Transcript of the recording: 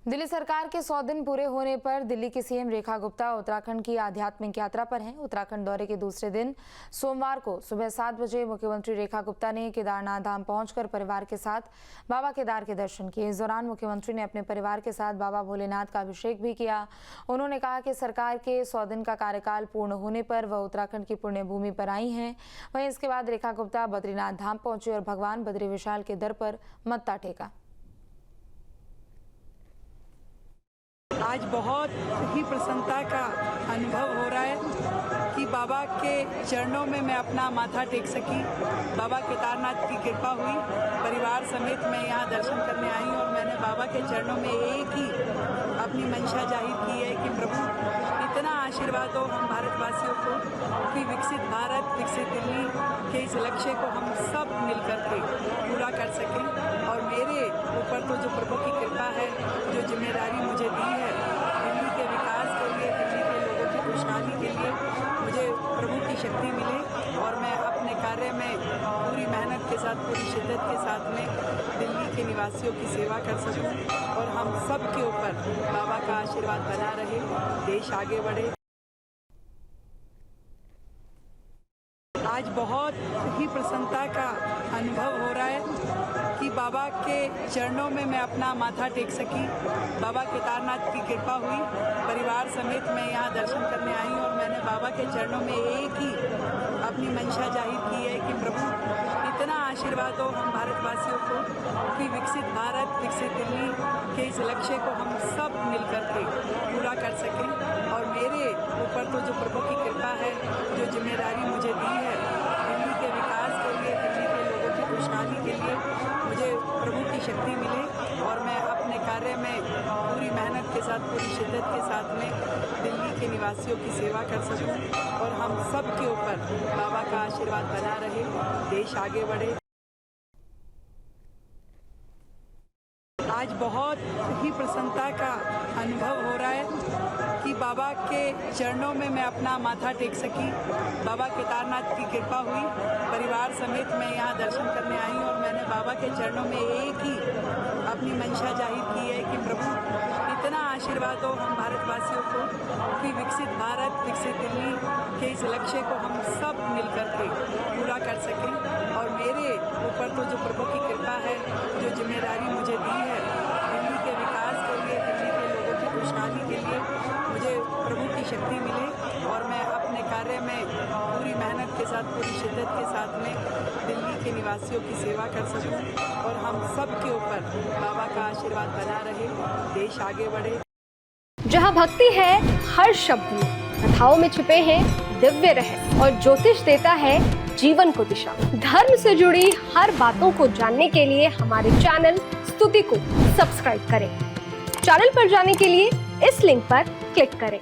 दिल्ली सरकार के 100 दिन पूरे होने पर दिल्ली की सीएम रेखा गुप्ता उत्तराखंड की आध्यात्मिक यात्रा पर हैं। उत्तराखंड दौरे के दूसरे दिन सोमवार को सुबह 7 बजे मुख्यमंत्री रेखा गुप्ता ने केदारनाथ धाम पहुंचकर परिवार के साथ बाबा केदार के दर्शन किए। इस दौरान मुख्यमंत्री ने अपने परिवार के साथ बाबा भोलेनाथ का अभिषेक भी किया। उन्होंने कहा कि सरकार के 100 दिन का कार्यकाल पूर्ण होने पर वह उत्तराखंड की पुण्य भूमि पर आई हैं। वहीं इसके बाद रेखा गुप्ता बद्रीनाथ धाम पहुंची और भगवान बद्री विशाल के दर पर मत्था टेका। आज बहुत ही प्रसन्नता का अनुभव हो रहा है कि बाबा के चरणों में मैं अपना माथा टेक सकी। बाबा केदारनाथ की कृपा हुई, परिवार समेत मैं यहाँ दर्शन करने आई और मैंने बाबा के चरणों में एक ही अपनी मंशा जाहिर की है कि प्रभु इतना आशीर्वाद हो हम भारतवासियों को कि विकसित भारत, विकसित दिल्ली के इस लक्ष्य को हम सब मिलकर के पूरा कर सकें। और मेरे ऊपर तो जो प्रभु की कृपा है, जो जिम्मेदारी मुझे दी है दिल्ली के विकास के लिए, दिल्ली के लोगों की खुशहाली के लिए, मुझे प्रभु की शक्ति मिले और मैं अपने कार्य में पूरी मेहनत के साथ, पूरी शिद्दत के साथ में दिल्ली के निवासियों की सेवा कर सकूं और हम सब के ऊपर बाबा का आशीर्वाद बना रहे, देश आगे बढ़े। आज बहुत ही प्रसन्नता का अनुभव हो रहा है कि बाबा के चरणों में मैं अपना माथा टेक सकी। बाबा केदारनाथ की कृपा हुई, परिवार समेत मैं यहाँ दर्शन करने आई और मैंने बाबा के चरणों में एक ही अपनी मंशा जाहिर की है कि प्रभु इतना आशीर्वाद हो हम भारतवासियों को कि विकसित भारत, विकसित दिल्ली के इस लक्ष्य को हम सब मिलकर के पूरा कर सकें। और मेरे ऊपर तो जो प्रभु की कृपा है, जो जिम्मेदारी मुझे दी है दिल्ली के विकास के लिए, दिल्ली के लोगों की खुशहाली के लिए, मुझे प्रभु की शक्ति मिले और मैं अपने कार्य में पूरी मेहनत के साथ, पूरी शिद्दत के साथ में दिल्ली के निवासियों की सेवा कर सकूं और हम सब के ऊपर बाबा का आशीर्वाद बना रहे, देश आगे बढ़े। आज बहुत ही प्रसन्नता का अनुभव हो रहा है कि बाबा के चरणों में मैं अपना माथा टेक सकी। बाबा केदारनाथ की कृपा हुई, परिवार समेत मैं यहाँ दर्शन करने आई और मैंने बाबा के चरणों में एक ही अपनी मंशा जाहिर की है कि प्रभु इतना आशीर्वाद हो हम भारतवासियों को कि विकसित भारत, विकसित दिल्ली के इस लक्ष्य को हम सब मिलकर के पूरा कर सकें। और मेरे ऊपर तो जो प्रभु की कृपा है, जो जिम्मेदारी मुझे दी है दिल्ली के विकास के लिए, दिल्ली के लोगों की खुशहाली के लिए, मुझे प्रभु की शक्ति मिले और मैं अपने कार्य में पूरी मेहनत के साथ, पूरी शिद्दत के साथ में दिल्ली के निवासियों की सेवा कर सकूं और हम सब के ऊपर बाबा का आशीर्वाद बना रहे, देश आगे बढ़े। जहाँ भक्ति है हर शब्द में, कथाओं में छुपे हैं दिव्य रहस्य और ज्योतिष देता है जीवन को दिशा। धर्म से जुड़ी हर बातों को जानने के लिए हमारे चैनल स्तुति को सब्सक्राइब करें। चैनल पर जाने के लिए इस लिंक पर क्लिक करें।